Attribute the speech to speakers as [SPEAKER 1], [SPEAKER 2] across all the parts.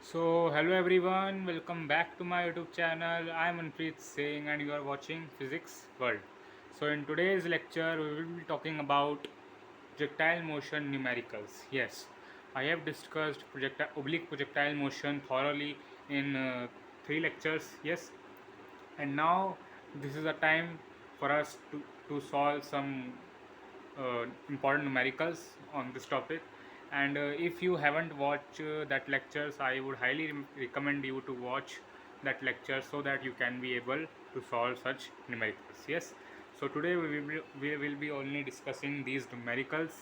[SPEAKER 1] So, hello everyone, welcome back to my YouTube channel. I am Manpreet Singh and you are watching Physics World. So, in today's lecture, we will be talking about projectile motion numericals. Yes, I have discussed oblique projectile motion thoroughly in three lectures. Yes, and now this is a time for us to solve some important numericals on this topic. And if you haven't watched that lectures, I would highly recommend you to watch that lecture so that you can be able to solve such numericals. Yes, so today we will be only discussing these numericals,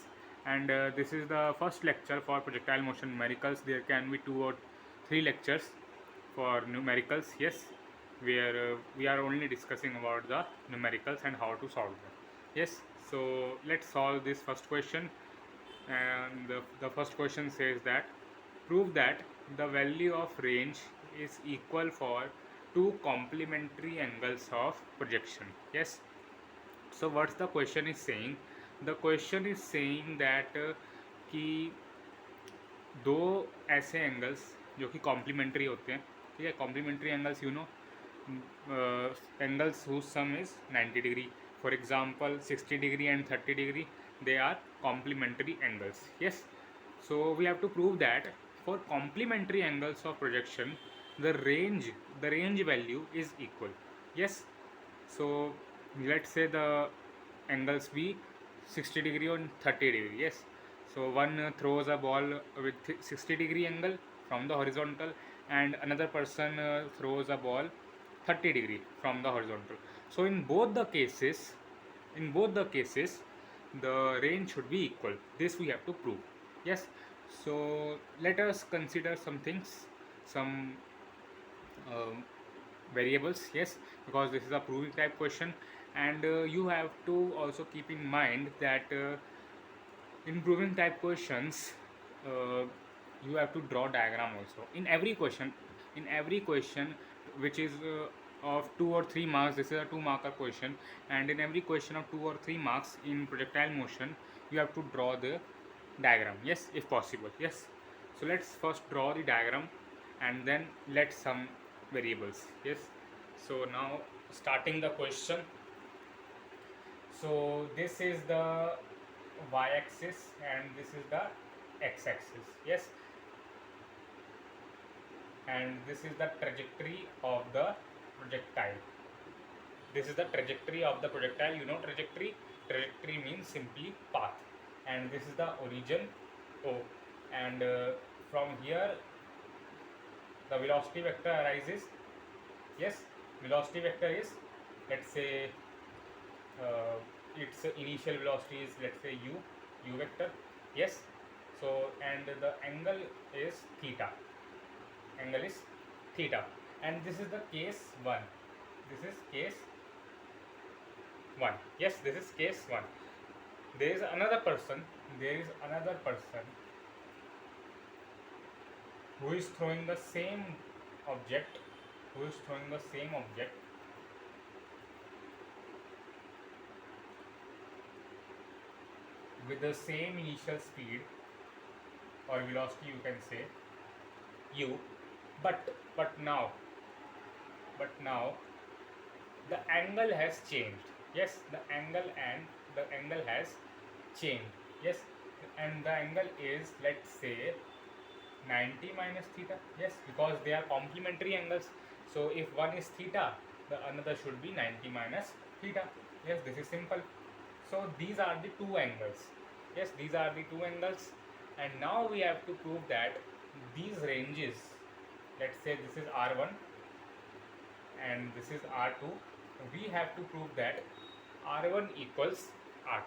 [SPEAKER 1] and this is the first lecture for projectile motion numericals. There can be two or three lectures for numericals. Yes, where we are only discussing about the numericals and how to solve them. Yes, so let's solve this first question. And the first question says that prove that the value of range is equal for two complementary angles of projection. Yes, so what's the question is saying? The question is saying that कि दो ऐसे angles जो कि complementary होते हैं, ठीक है, complementary angles you know, angles whose sum is 90 degree. For example, 60 degree and 30 degree, they are complementary angles. Yes, so we have to prove that for complementary angles of projection, the range value is equal. Yes, so let's say the angles be 60 degree and 30 degree. Yes, so one throws a ball with 60 degree angle from the horizontal, and another person throws a ball 30 degree from the horizontal. So in both the cases the range should be equal. This we have to prove. Yes, so let us consider some things, some um, variables. Yes, because this is a proving type question, and you have to also keep in mind that in proving type questions, uh, you have to draw diagram also in every question which is of 2 or 3 marks. This is a 2 marker question, and in every question of 2 or 3 marks in projectile motion, you have to draw the diagram. Yes, if possible. Yes, so let's first draw the diagram and then let some variables. Yes, so now starting the question. So this is the y-axis and this is the x-axis. Yes, and this is the trajectory of the projectile. This is the trajectory of the projectile. You know trajectory. Trajectory means simply path, and this is the origin O. And from here, the velocity vector arises. Yes, velocity vector is, let's say, uh, its initial velocity is, let's say, u vector. Yes, so and the angle is theta, and this is the case 1. This is case 1. Yes, this is case 1. There is another person who is throwing the same object, with the same initial speed or velocity, you can say, u. But now the angle has changed. Yes, the angle has changed. Yes, and the angle is, let's say, 90 minus theta. Yes, because they are complementary angles. So if one is theta, the another should be 90 minus theta. Yes, this is simple. So these are the two angles. Yes, these are the two angles, and now we have to prove that these ranges, let's say this is r1 and this is r2, we have to prove that r1 equals r2.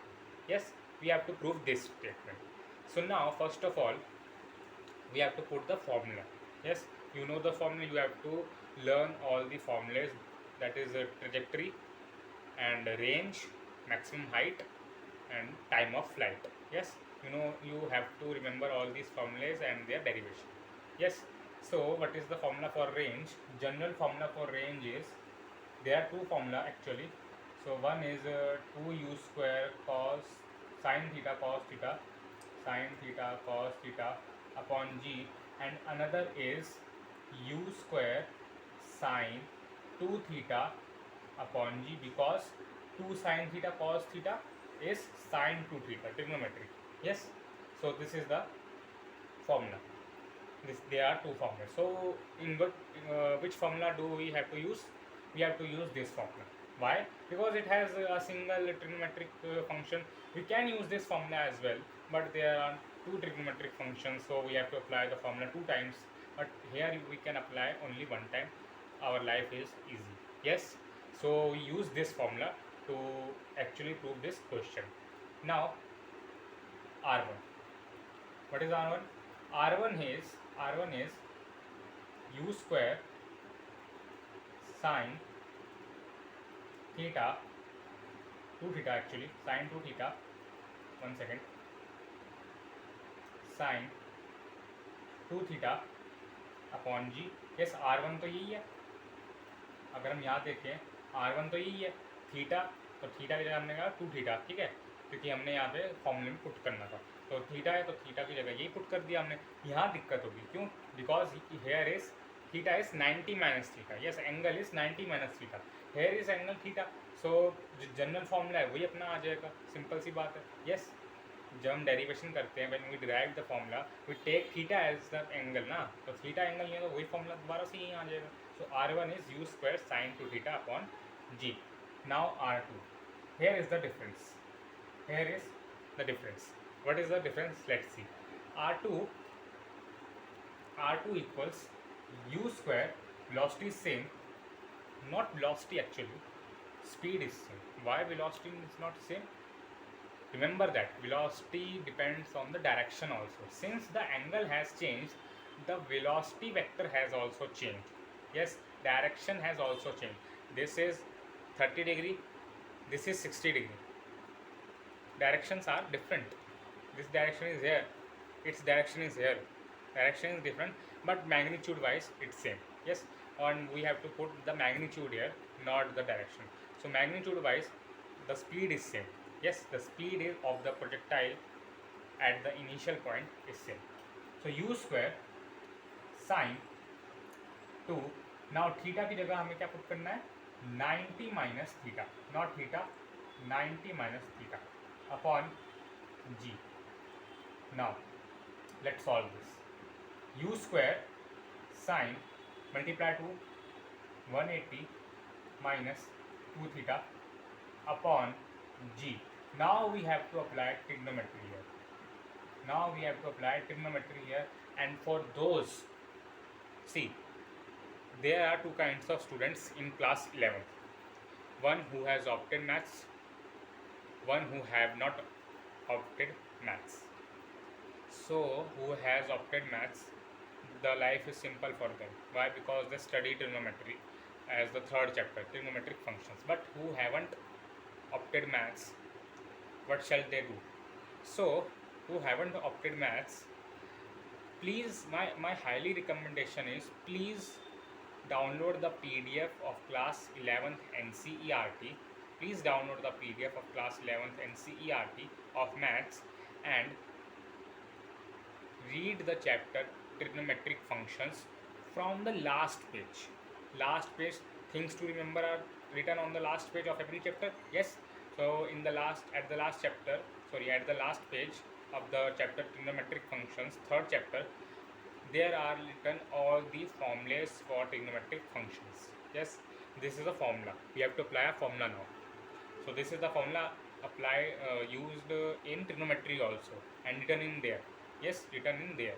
[SPEAKER 1] Yes, we have to prove this statement. So now first of all, we have to put the formula. Yes, you know the formula. You have to learn all the formulas, that is a trajectory and range, maximum height, and time of flight. Yes, you have to remember all these formulas and their derivation. Yes, so what is the formula for range? General formula for range is, there are two formula actually. So one is 2u square cos sine theta cos theta upon g, and another is u square sine 2 theta upon g, because 2 sine theta cos theta is sine 2 theta, trigonometric. Yes, so this is the formula. There are two formulas. So in which formula do we have to use? We have to use this formula. Why? Because it has a single trigonometric function. We can use this formula as well, but there are two trigonometric functions, so we have to apply the formula two times. But here we can apply only one time. Our life is easy. Yes. So we use this formula to actually prove this question. Now R1. What is R1? R1 is u square sine theta 2 theta, actually sine 2 theta, 1 second, sine 2 theta upon ji. Yes, R1 तो यही है. अगर हम यहाँ देखें R1 तो यही है, थीटा, तो थीटा की जगह हमने कहा 2 थीटा, ठीक है, क्योंकि हमने यहाँ पे फॉर्मूले में पुट करना था. तो थीटा है तो थीटा की जगह यही पुट कर दिया हमने. यहाँ दिक्कत होगी, क्यों? Because here is theta is 90 minus theta. Yes, angle is 90 minus theta, here is angle theta. So जो जनरल फॉर्मूला है वही अपना आ जाएगा. सिंपल सी बात है. यस, जब हम डेरिवेशन करते हैं, when we derive the formula, we take theta as the angle ना, तो थीटा एंगल नहीं है तो वही फॉर्मूला दोबारा से यहीं आ जाएगा. सो R1 is u square sine 2 theta upon g. Now R2, here is the difference. Here is the difference. What is the difference? Let's see. R2 equals u square, velocity is same, not velocity actually, speed is same. Why velocity is not same? Remember that velocity depends on the direction also. Since the angle has changed, the velocity vector has also changed. Yes, direction has also changed. This is 30 degree, this is 60 degree. Directions are different. This direction is here, its direction is here. Direction is different, but magnitude wise it's same. Yes, and we have to put the magnitude here, not the direction. So magnitude wise the speed is same. Yes, the speed is of the projectile at the initial point is same. So u square sine 2. Now theta की जगह हमें क्या put करना है? 90 minus theta, not theta, 90 minus theta upon g. Now let's solve this. U square sine multiply to 180 minus 2 theta upon g. Now we have to apply trigonometry here. And for those, see, there are two kinds of students in class 11th. One who has opted maths, one who have not opted maths. So who has opted maths, the life is simple for them. Why? Because they study trigonometry as the third chapter, trigonometric functions. But who haven't opted maths, what shall they do? So who haven't opted maths, please, my highly recommendation is, please download the PDF of class 11th NCERT. Please download the PDF of class 11th NCERT of maths and read the chapter trigonometric functions from the last page. Things to remember are written on the last page of every chapter. Yes, so at the last page of the chapter trigonometric functions, third chapter, there are written all the formulas for trigonometric functions. Yes, this is a formula. We have to apply a formula now. So this is the formula used in trigonometry also and written in there. Yes, written in there.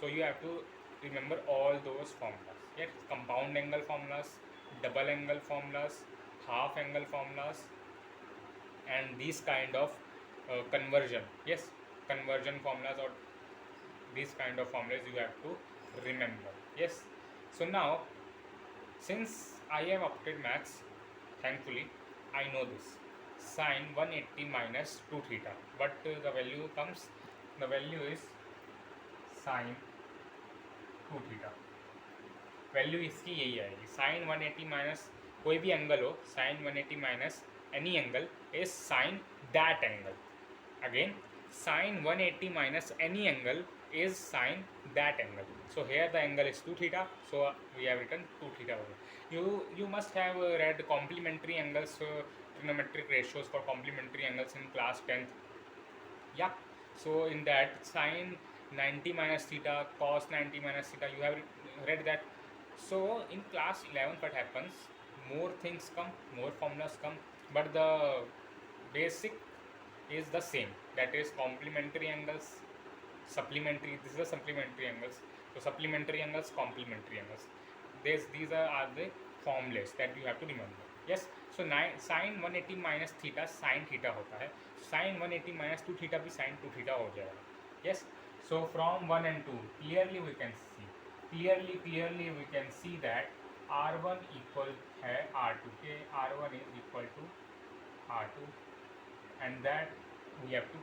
[SPEAKER 1] So you have to remember all those formulas. Yes, compound angle formulas, double angle formulas, half angle formulas, and these kind of conversion. Yes, conversion formulas or these kind of formulas you have to remember. Yes. So now, since I have opted maths, thankfully I know this. Sine 180 minus 2 theta. But the value comes. The value is sine 2 theta. Value इसकी यही आएगी. Sign 180 minus कोई भी angle हो, sine 180 minus any angle is sine that angle. Again, sine 180 minus any angle is sine that angle. So here the angle is 2 theta, so we have written 2 theta over. You must have read complementary angles, trigonometric ratios for complementary angles in class 10th. Yeah, so in that sine 90 minus theta, cos 90 minus theta, you have read that. So in class 11 what happens, more things come, more formulas come, but the basic is the same, that is complementary angles, supplementary, this is the supplementary angles. So supplementary angles, complementary angles, these are the formulas that you have to remember. Yes, so sin 180 minus theta sine theta होता है, sign 180 minus 2 theta भी sign 2 theta हो जाएगा. Yes, so from 1 and 2 clearly we can see, clearly we can see that R1 equal है R2 के, R1 is equal to R2, and that we have to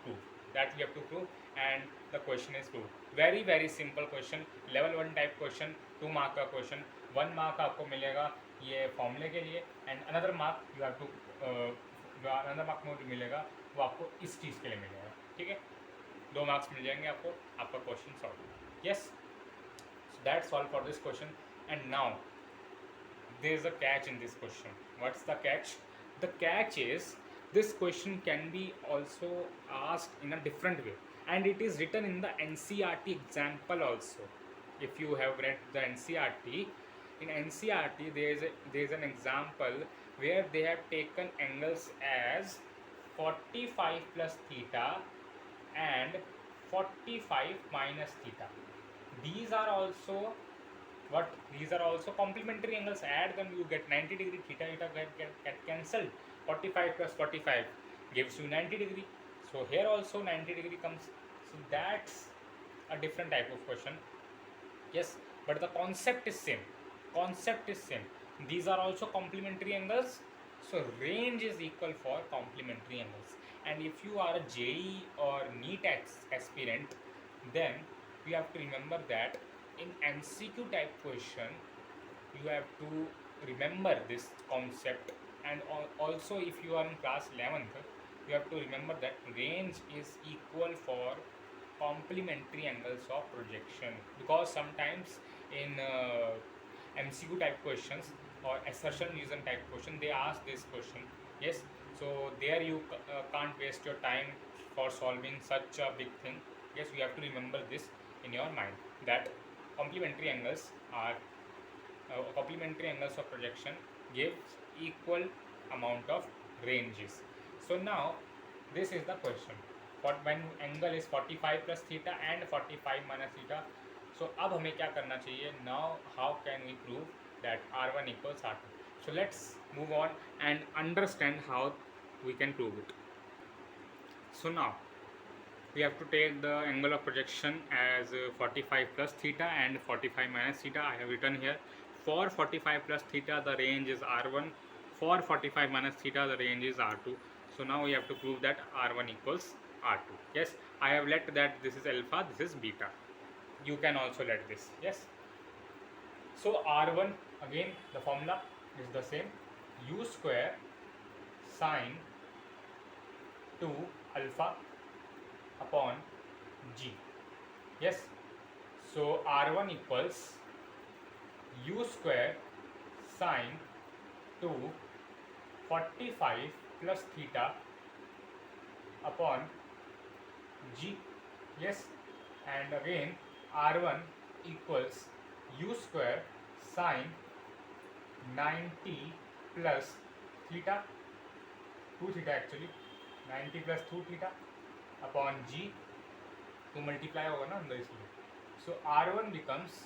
[SPEAKER 1] prove, and the question is proved. Very simple question, level 1 type question, 2 mark का question. 1 mark आपको मिलेगा ये फॉर्मूले के लिए, and another mark you have to, another mark में मिलेगा वो आपको इस चीज़ के लिए मिलेगा. ठीक है, 2 मार्क्स मिल जाएंगे आपको, आपका question solve. Yes, so that's all for this question. And now there is a catch in this question. What's the catch? The catch is this question can be also asked in a different way, and it is written in the NCERT example also. If you have read the NCERT, in NCERT there is an example where they have taken angles as 45 plus theta and 45 minus theta. These are also what, these are also complementary angles. Add them, you get 90 degree. Theta get cancelled. 45 plus 45 gives you 90 degree. So here also 90 degree comes. So that's a different type of question. Yes, but the concept is same. These are also complementary angles. So range is equal for complementary angles. And if you are a JEE or NEET aspirant, then you have to remember that in MCQ type question you have to remember this concept. And also if you are in class 11th, you have to remember that range is equal for complementary angles of projection, because sometimes in MCQ type questions or assertion reason type question they ask this question. Yes, so there you can't waste your time for solving such a big thing. Yes, you have to remember this in your mind, that complementary angles are complementary angles of projection gives equal amount of ranges. So now this is the question, for when angle is 45 plus theta and 45 minus theta. So अब हमें क्या करना चाहिए? Now how can we prove that R1 equals R2? So let's move on and understand how we can prove it. So now we have to take the angle of projection as 45 plus theta and 45 minus theta. I have written here. For 45 plus theta the range is R1, for 45 minus theta the range is R2. So now we have to prove that R1 equals R2. Yes, I have let that this is alpha, this is beta. You can also let this. Yes, so R1, again the formula is the same, u square sine 2 alpha upon g. Yes, so R1 equals u square sine 2 45 plus theta upon g. Yes, and again R1 equals u square sine 90 plus theta, 2 theta actually, 90 plus 2 theta upon g, to multiply होगा ना अंदर इसलिए. So R1 becomes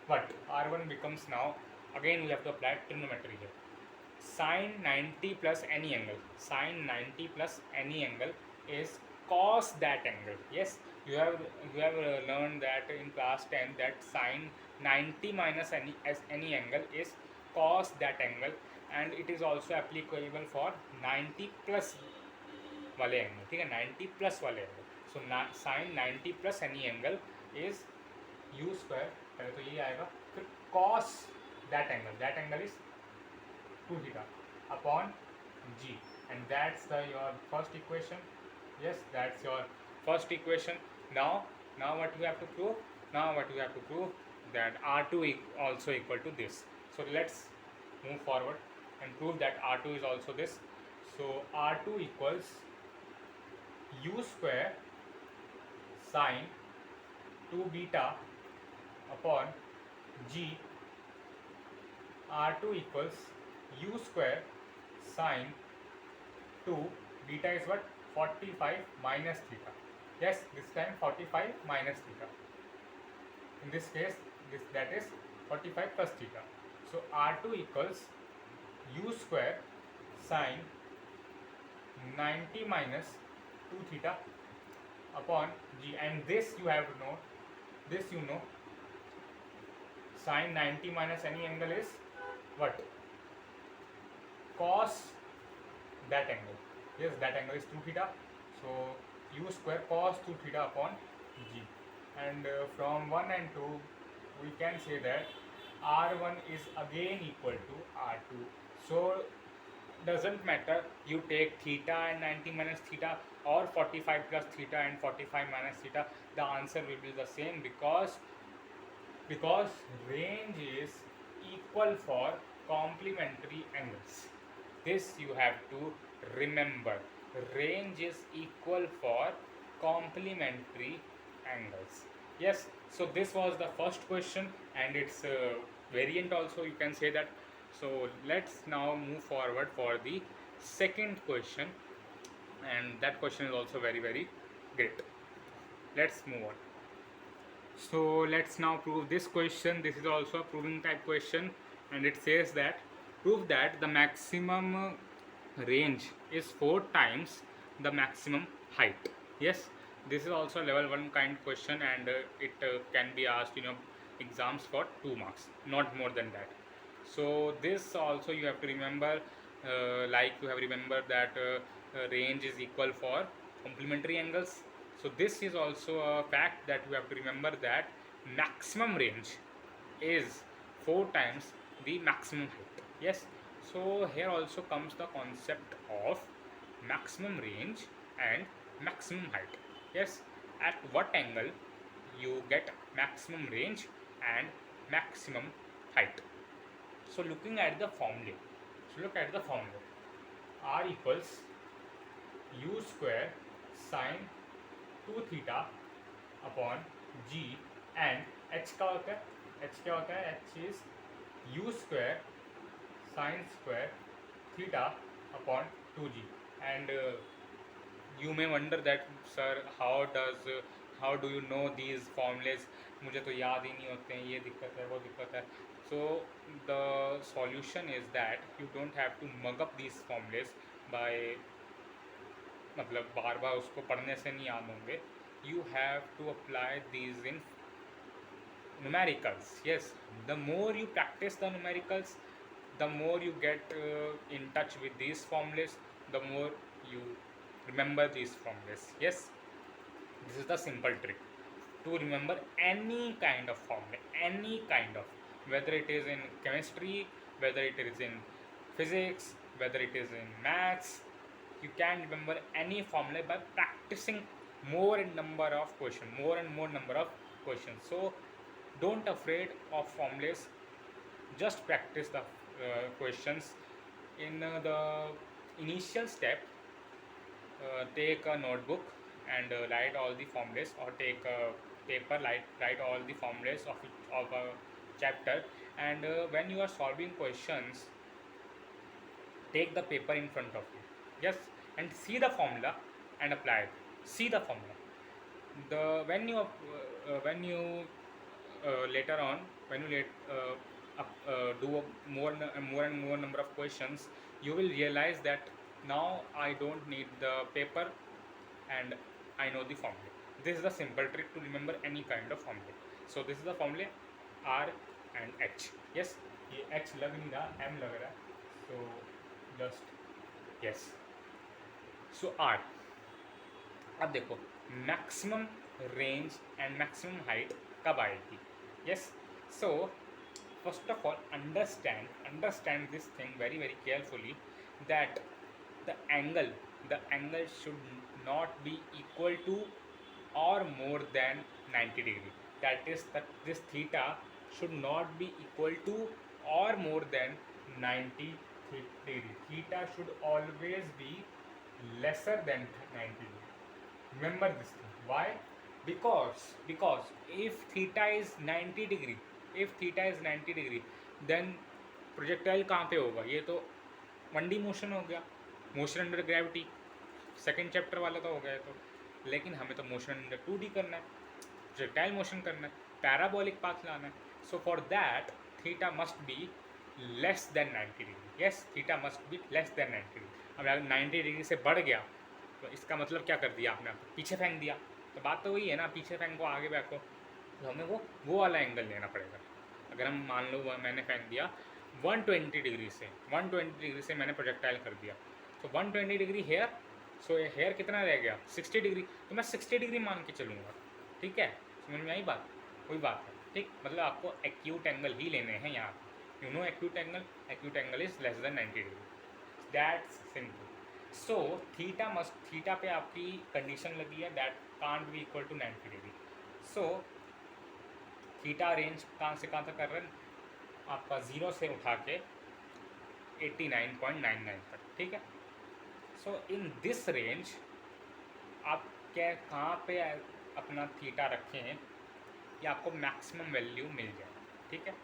[SPEAKER 1] what? R1 becomes, now again we have to apply trigonometry here. Sine 90 plus any angle, sine 90 plus any angle is cos that angle. Yes, you have learned that in class 10 that sine 90 minus any angle is cos that angle, and it is also applicable for 90 plus वाले angle. ठीक है, 90 plus वाले angle. So sine 90 plus any angle is u square, पहले तो ये आएगा, फिर cos that angle is 2 theta upon g, and that's the your first equation. Yes, that's your first equation. Now what you have to prove? Now what you have to prove that R2 also equal to this. So let's move forward and prove that R2 is also this. So R2 equals u square sine 2 beta upon g. R2 equals u square sine 2 beta is what? 45 minus theta. Yes, this time 45 minus theta. In this case, that is 45 plus theta. So R2 equals u square sine 90 minus 2 theta upon g, and this you have to know, this you know, sine 90 minus any angle is what? Cos that angle. Yes, that angle is 2 theta. So u square cos 2 theta upon g. And from 1 and 2 we can say that R1 is again equal to R2. So doesn't matter you take theta and 90 minus theta or 45 plus theta and 45 minus theta, the answer will be the same, because range is equal for complementary angles. This you have to remember. Range is equal for complementary angles. Yes, so this was the first question, and its variant also, you can say that. So let's now move forward for the second question, and that question is also very great. Let's move on. So let's now prove this question. This is also a proving type question, and it says that prove that the maximum range is 4 times the maximum height. Yes, this is also a level 1 kind question, and it can be asked in your exams for 2 marks, not more than that. So this also you have to remember, like you have remembered that range is equal for complementary angles. So this is also a fact that you have to remember, that maximum range is 4 times the maximum height. Yes, so here also comes the concept of maximum range and maximum height. Yes, at what angle you get maximum range and maximum height. So looking at the formula, R equals u square sine 2 theta upon g, and h क्या होता है? h is u square sine square theta upon 2g. And you may wonder that sir, how do you know these formulas? मुझे तो याद ही नहीं होते हैं, ये दिक्कत है, वो दिक्कत है. So the solution is that you don't have to mug up these formulas by, मतलब बार बार उसको पढ़ने से नहीं याद होंगे. You have to apply these in numericals. Yes, the more you practice the numericals, the more you get in touch with these formulas, the more you remember these formulas. Yes, this is the simple trick to remember any kind of formula, any kind of, whether it is in chemistry, whether it is in physics, whether it is in maths. You can remember any formula by practicing more and number of questions, more and more number of questions. So don't afraid of formulas, just practice the questions. In the initial step, take a notebook and write all the formulas, or take a paper, write all the formulas of a chapter. And when you are solving questions, take the paper in front of you. Yes, and see the formula and apply it. See the formula. The when you later on, when you do more and more number of questions, you will realize that now I don't need the paper, and I know the formula. This is the simple trick to remember any kind of formula. So this is the formula R and H. Yes, ये H लग नहीं रहा, M लग रहा है. So just yes. So R. अब देखो maximum range and maximum height कब आएगी. Yes, so first of all, understand this thing very carefully, that the angle should not be equal to or more than 90 degree. That is that this theta should not be equal to or more than 90 degree. Theta should always be lesser than 90 degree. Remember this thing. Why? Because if theta is 90 degree, then projectile कहाँ पे होगा? ये तो 1D motion हो गया, motion under gravity, second chapter वाला तो हो गया तो, लेकिन हमें तो मोशन अंडर 2D करना है, प्रोजेक्टाइल मोशन करना है, पैराबोलिक पाथ लाना है. So for that theta must be less than 90 degree. Yes, theta must be less than 90 degree. अब अगर 90 डिग्री से बढ़ गया तो इसका मतलब क्या कर दिया आपने? पीछे फेंक दिया. तो बात तो वही है ना, पीछे फेंको आगे फेंको, तो हमें वो वाला एंगल लेना पड़ेगा. अगर हम मान लो मैंने फेंक दिया 120 डिग्री से, 120 डिग्री से मैंने प्रोजेक्टाइल कर दिया, तो 120 डिग्री हेयर, सो हेयर कितना रह गया? 60 डिग्री. तो मैं 60 डिग्री मान के चलूँगा. ठीक है, समझ में आई बात? कोई बात है. ठीक, मतलब आपको एक्यूट एंगल ही लेने हैं यहाँ. You know acute angle is less than 90 degree. That's simple. So theta पे आपकी कंडीशन लगी है that can't be equal to 90 degree. So theta range कहाँ से कहाँ तक कर रहे हैं? आपका 0 से उठा के 89.99 तक. ठीक है. सो इन दिस रेंज आप क्या कहाँ पे अपना थीटा रखें हैं कि आपको मैक्सिमम वैल्यू मिल जाए. ठीक है.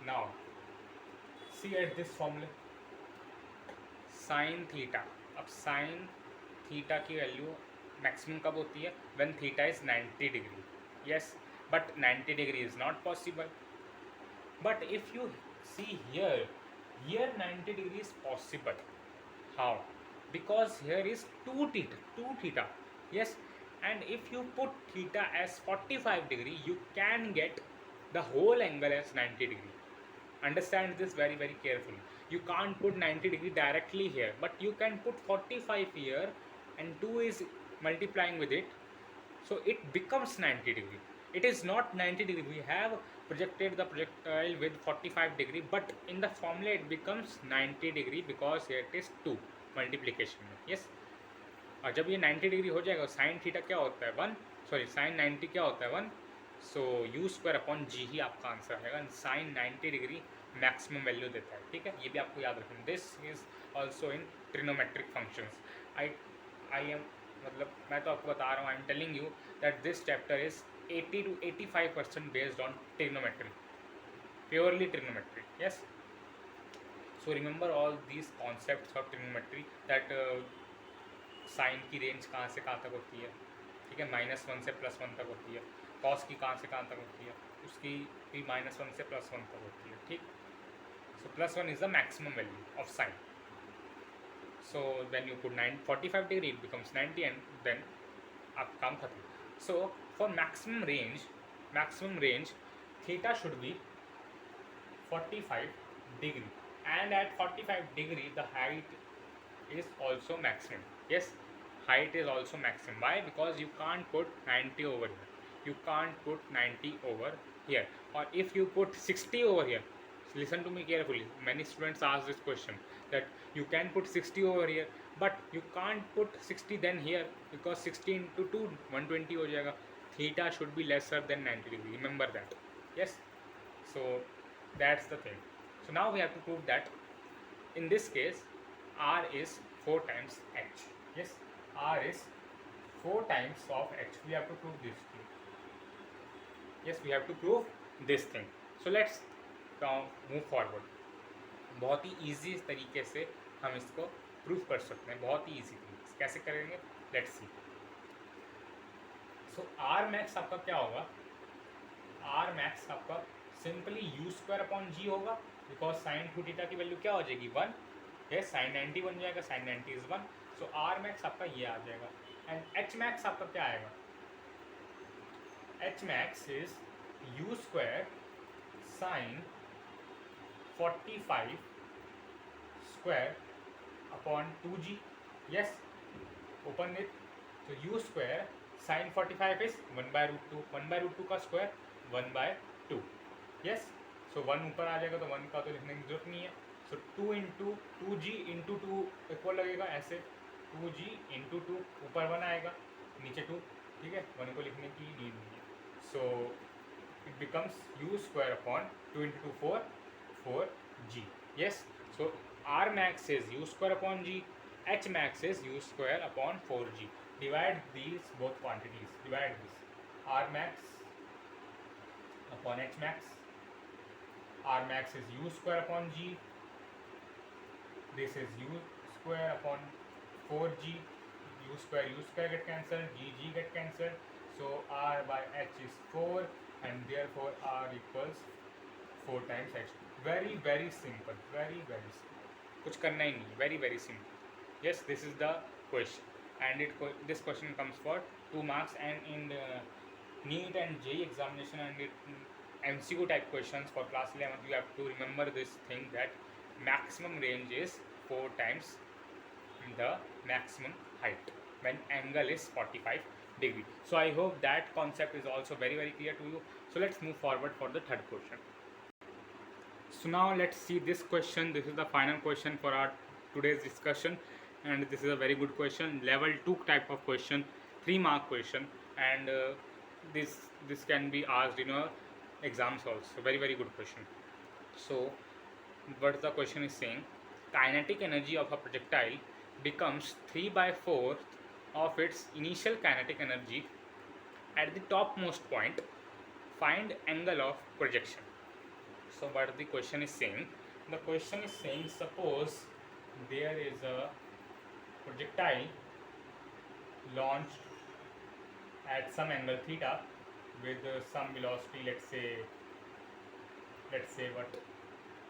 [SPEAKER 1] नाउ सी एट दिस फॉर्मूले साइन थीटा. अब साइन थीटा की वैल्यू मैक्सिमम कब होती है? When theta is 90 degree. Yes, but 90 degree is not possible. But if you see here 90 degree is possible. How? Because here is 2 theta. Yes, and if you put theta as 45 degree, you can get the whole angle as 90 degree. Understand this very very carefully. You can't put 90 degree directly here, but you can put 45 here, and 2 is multiplying with it, so it becomes 90 degree. It is not 90 degree. We have projected the projectile with 45 degree, but in the formula it becomes 90 degree because here it is 2 multiplication में. Yes, और जब ये 90 degree हो जाएगा, sine theta क्या होता है? 1. Sorry, sign 90 क्या होता है? 1. सो यू स्क्वायर अपॉन जी ही आपका आंसर आएगा. साइन 90 डिग्री मैक्सिमम वैल्यू देता है. ठीक है, ये भी आपको याद रखना. This is also in trigonometric functions. I am मतलब मैं तो आपको बता रहा हूँ, I am telling you that this chapter is 80 to 85% based on trigonometry, purely trigonometry. Yes, so remember all these concepts of trigonometry, that sine की range कहाँ से कहाँ तक होती है. ठीक है, -1 से +1 तक होती है. कॉस की कहाँ से कहाँ तक होती है? उसकी भी -1 से +1 तक होती है. ठीक, so +1 is the maximum value of sine. So when you put 45 degree it becomes 90 and then आप काम खत्म. So for maximum range theta should be 45 degree, and at 45 degree the height is also maximum. Yes, height is also maximum. Why? Because you can't put 90 over here, you can't put 90 over here, or if you put 60 over here, listen to me carefully, many students ask this question that you can put 60 over here, but you can't put 60 then here, because 60 into 2 120 हो जाएगा. Theta should be lesser than 90 degree. Remember that. Yes, so that's the thing. So now we have to prove that in this case R is 4 times H. Yes, R is 4 times of H. We have to prove this thing. Yes, we have to prove this thing. So let's now move forward. बहुत ही easy तरीके से हम इसको proof कर सकते हैं. बहुत ही easy तरीके से कैसे करेंगे? Let's see. So R max आपका क्या होगा? आर मैक्स आपका simply u square upon g होगा, बिकॉज साइन टू थीटा की वैल्यू क्या हो जाएगी? 1. ये साइन 90 बन जाएगा, sine 90 is 1. So R max आपका ये आ जाएगा. एंड एच मैक्स आपका क्या आएगा? H max is u square sine 45 square upon 2g. Yes, open it. तो यू स्क्वायर साइन 45 इज 1/√2. 1/√2 का स्क्वायर 1/2. यस, सो 1 ऊपर आ जाएगा तो 1 का तो लिखने की जरूरत नहीं है. सो 2 इंटू 2g इंटू 2 इक्वल लगेगा ऐसे. 2g इंटू 2 ऊपर 1 आएगा, नीचे 2. ठीक है, 1 को लिखने की नीड नहीं है. सो it becomes u square upon 2 into 2 4 4g. Yes, so r max is u square upon g, h max is u square upon 4g. Divide these both quantities, divide this, r max upon h max, r max is u square upon g, this is u square upon 4g, u square get cancelled, g get cancelled, so r by h is 4 and therefore r equals 4 times h. Very simple, very simple, कुछ करना ही नहीं, very simple. Yes, this is the question, and this question comes for 2 marks, and in NEET and JEE examination and MCQ type questions for class 11th, you have to remember this thing that maximum range is 4 times the maximum height when angle is 45 degree. So I hope that concept is also very clear to you. So let's move forward for the third question. So now let's see this question. This is the final question for our today's discussion, and this is a very good question, level 2 type of question, 3-mark question, and this can be asked in exams also. Very good question. So what the question is saying, kinetic energy of a projectile becomes 3/4 of its initial kinetic energy at the topmost point. Find angle of projection. So what the question is saying, the question is saying, suppose there is a projectile launched at some angle theta with some velocity, let's say what,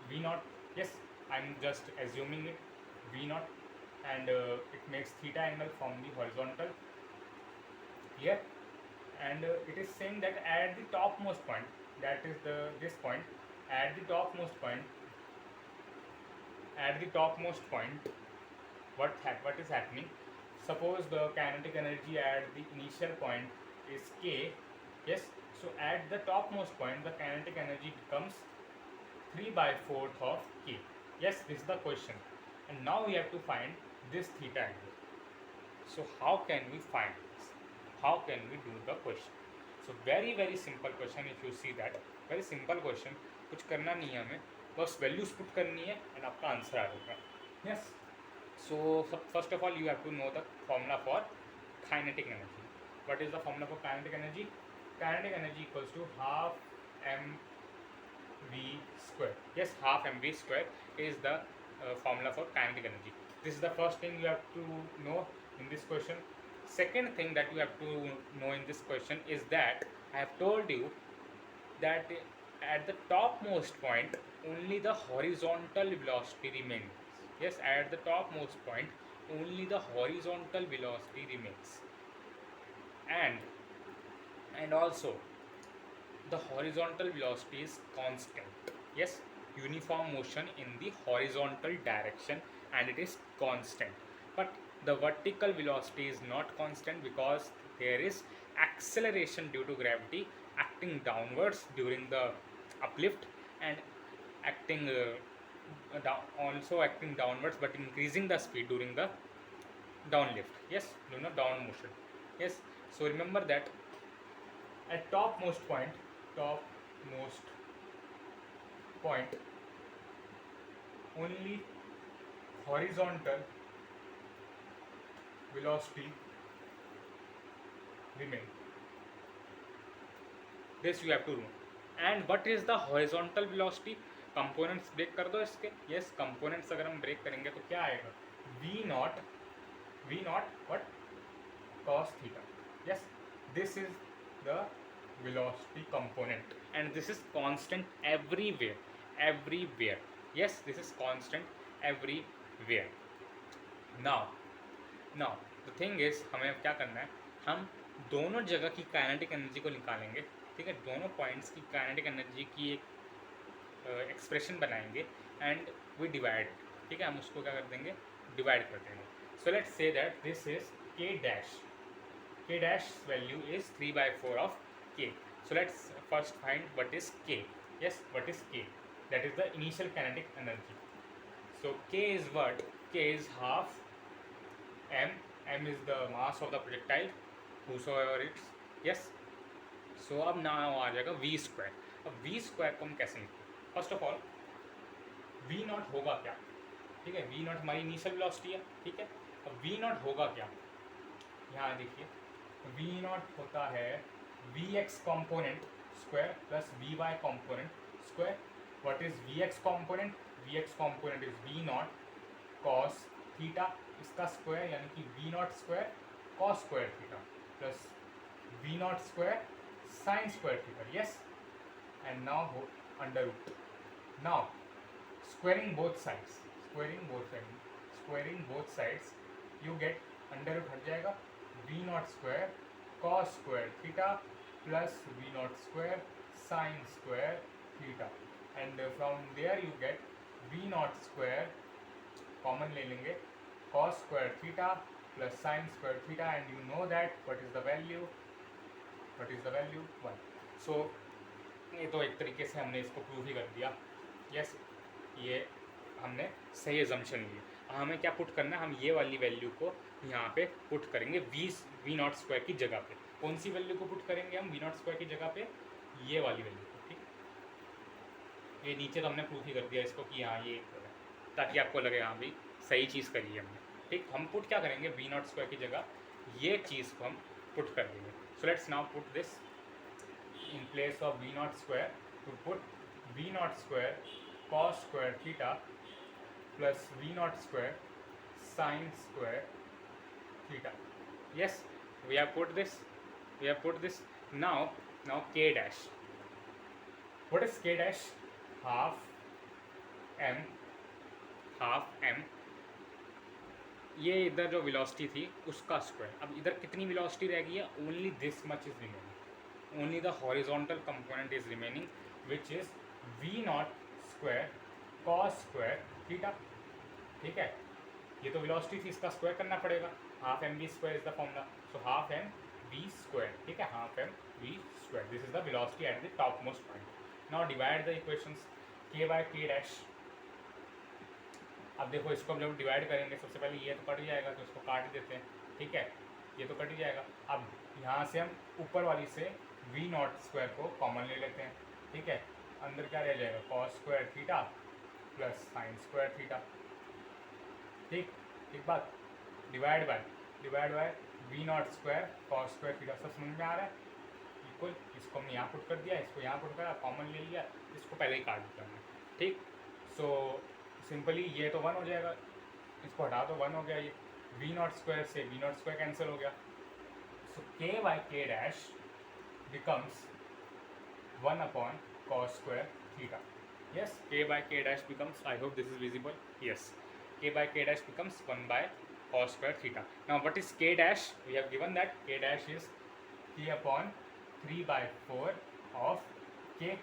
[SPEAKER 1] v naught. Yes, I'm just assuming it, v naught, and it makes theta angle from the horizontal here, and it is saying that at the topmost point, that is this point, at the topmost point, what is happening, suppose the kinetic energy at the initial point is k. Yes, so at the topmost point the kinetic energy becomes 3/4 of k. Yes, this is the question, and now we have to find this theta angle. So how can we find this? How can we do the question? So very simple question. If you see that, very simple question, कुछ करना नहीं है हमें, बस values put करनी है and आपका answer आ जाएगा. Yes, so first of all you have to know the formula for kinetic energy. What is the formula for kinetic energy? Kinetic energy equals to half mv square. Yes, half mv square is the formula for kinetic energy. This is the first thing you have to know in this question. Second thing that you have to know in this question is that I have told you that at the topmost point only the horizontal velocity remains. Yes, at the topmost point only the horizontal velocity remains, and also the horizontal velocity is constant. Yes, uniform motion in the horizontal direction, and it is constant. But the vertical velocity is not constant because there is acceleration due to gravity acting downwards during the uplift, and acting also acting downwards but increasing the speed during the downlift. Yes, down motion. Yes, so remember that at topmost point only horizontal velocity remain. This you have to know. And what is the horizontal velocity? Components break कर दो इसके. Yes, components अगर हम break करेंगे तो क्या आएगा? v naught what? Cos theta. Yes, this is the velocity component, and this is constant everywhere. Yes, this is constant everywhere. Now the thing is, हमें क्या करना है, हम दोनों जगह की काइनेटिक एनर्जी को निकालेंगे. ठीक है, दोनों पॉइंट्स की काइनेटिक एनर्जी की एक एक्सप्रेशन बनाएंगे एंड वी डिवाइड. ठीक है, हम उसको क्या कर देंगे, डिवाइड कर देंगे. So let's say that this is k dash value is 3/4 of k. So let's first find what is k. Yes, what is k? That is the initial kinetic energy. So k is what? K is half m. M is the mass of the projectile. whosoever it's yes. So अब now आ जाएगा v square. अब v square को हम कैसे लिखते हैं? First of all v naught होगा क्या? ठीक है, वी नॉट हमारी इनिशियल वेलोसिटी है. ठीक है, अब वी नॉट होगा क्या? यहाँ देखिए, वी नॉट होता है v x component square plus v y component square. What is v x component? V x component is v naught cos theta, इसका स्क्वायर यानी कि v naught square cos square theta plus v naught square sine square theta. Yes, and now under root. Now squaring both sides, squaring both sides you get under root हट जाएगा v naught square cos square theta plus v naught square sine square theta. And from there you get v naught square common ले लेंगे cos square theta plus sine square theta. And you know that what is the value 1. So ये तो एक तरीके से हमने इसको prove ही कर दिया. यस, ये हमने सही एजम्पशन ली. हमें क्या पुट करना है? हम ये वाली वैल्यू को यहाँ पे पुट करेंगे वी नॉट स्क्वायर की जगह पे. कौन सी वैल्यू को पुट करेंगे हम वी नॉट स्क्वायर की जगह पे? ये वाली वैल्यू को. ठीक, ये नीचे तो हमने प्रूफ ही कर दिया इसको कि हाँ ये है, ताकि आपको लगे हाँ भाई सही चीज़ करी है हमने. ठीक, हम पुट क्या करेंगे? वी नॉट स्क्वायर की जगह ये चीज़ को हम पुट कर देंगे. So let's now put this in place of v naught square. To put v naught square cos square theta plus v naught square sin square theta. Yes, we have put this. Now k dash. What is k dash? half m. ये इधर जो velocity थी उसका square. अब इधर कितनी velocity रह गई है? Only this much is remaining. Only the horizontal component is remaining, which is v naught square cos square theta. ठीक है, ये तो वेलोसिटी थी, इसका स्क्वायर करना पड़ेगा. Half m v square is the formula. So half m v square. ठीक है, half m v square. This is the velocity at the top most point. Now divide the equations k by k dash. अब देखो इसको हम जब divide करेंगे सबसे पहले ये तो कट जाएगा, तो इसको काट देते हैं. ठीक है, ये तो कट ही जाएगा. अब यहाँ से हम ऊपर वाली से वी नॉट स्क्वायर को कॉमन ले लेते हैं. ठीक है, अंदर क्या रह जाएगा? Cos square theta plus sine square theta. ठीक, एक बात, divide by v naught square cos square theta. सब समझ में आ रहा है? इक्वल, इसको हमने यहाँ पुट कर दिया, इसको यहाँ पुट करा, कॉमन ले लिया, इसको पहले ही काट दिया हमने. ठीक, सो सिंपली ये तो 1 हो जाएगा, इसको हटा दो 1 हो गया. ये वी नॉट स्क्वायर से वी नॉट स्क्वायर कैंसिल हो गया. So k by k dash becomes 1 upon cos square theta. Yes, k by k dash becomes, I hope this is visible. Yes, k by k dash becomes 1 by cos square theta. Now what is k dash? We have given that k dash is k upon 3 by 4 of k.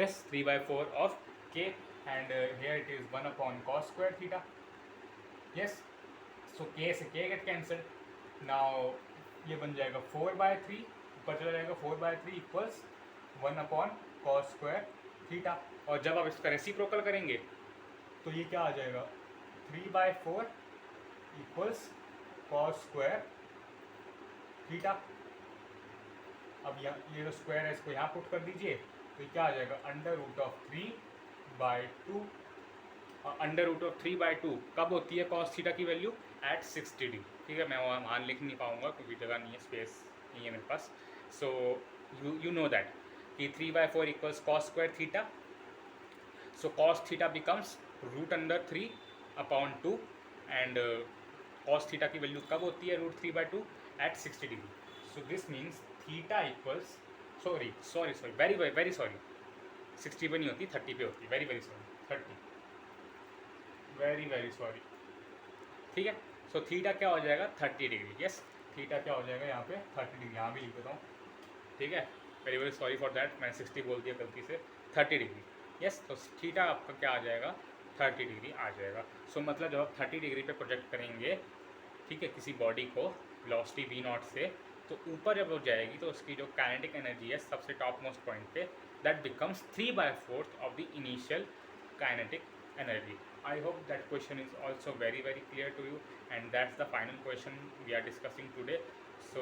[SPEAKER 1] Yes, 3 by 4 of k, and here it is 1 upon cos square theta. Yes, so k से k get cancelled. Now ये बन जाएगा 4/3, ऊपर चला जाएगा 4/3 equals 1 upon cos square theta. और जब आप इसका रेसिप्रोकल करेंगे तो ये क्या आ जाएगा? 3/4 इक्वल्स कॉस स्क्वायर थीटा. अब ये जो स्क्वायर है इसको यहाँ पुट कर दीजिए, तो क्या आ जाएगा? Under root of 3/2. Under root of 3/2 कब होती है कॉस थीटा की वैल्यू? At 60 degree. ठीक है, मैं वहाँ लिख नहीं पाऊँगा क्योंकि जगह नहीं है, स्पेस नहीं है मेरे पास. सो यू नो दैट कि 3/4 equals cos square theta. So cos theta becomes root under 3 upon 2. And cos theta की वैल्यू कब होती है? Root 3/2 at 60 degree. So this means theta equals, sorry very sorry, 60 पे नहीं होती, 30 पे होती. Very sorry, 30, very sorry. ठीक है, सो थीटा क्या हो जाएगा? 30 डिग्री. यस, थीटा क्या हो जाएगा यहाँ पे? 30 डिग्री. यहाँ भी लिख देता हूँ. ठीक है, वेरी सॉरी फॉर दैट, मैंने 60 बोल दिया गलती से. 30 डिग्री. यस, तो थीटा आपका क्या आ जाएगा? 30 डिग्री आ जाएगा. सो मतलब जब आप 30 डिग्री पे प्रोजेक्ट करेंगे, ठीक है, किसी बॉडी को वेलोसिटी वी नॉट से, तो ऊपर जब वो जाएगी तो उसकी जो काइनेटिक एनर्जी है सबसे टॉप मोस्ट पॉइंट पे, that becomes 3/4 of the initial kinetic energy. I hope that question is also very clear to you, and that's the final question we are discussing today. So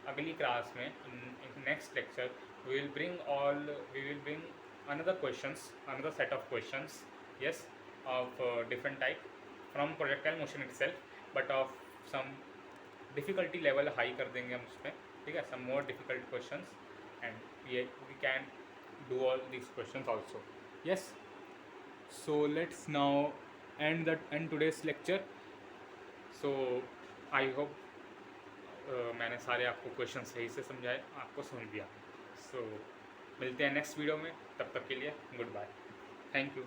[SPEAKER 1] अगली class में in next lecture we will bring another set of questions, yes, of different type from projectile motion itself, but of some difficulty level high कर देंगे हम उसमें, ठीक है, some more difficult questions, and we can do all these questions also, yes. So let's now end today's lecture. So I hope मैंने सारे आपको question सही से समझाए, आपको समझ दिया. सो मिलते हैं नेक्स्ट वीडियो में, तब तक के लिए गुड बाय, थैंक यू.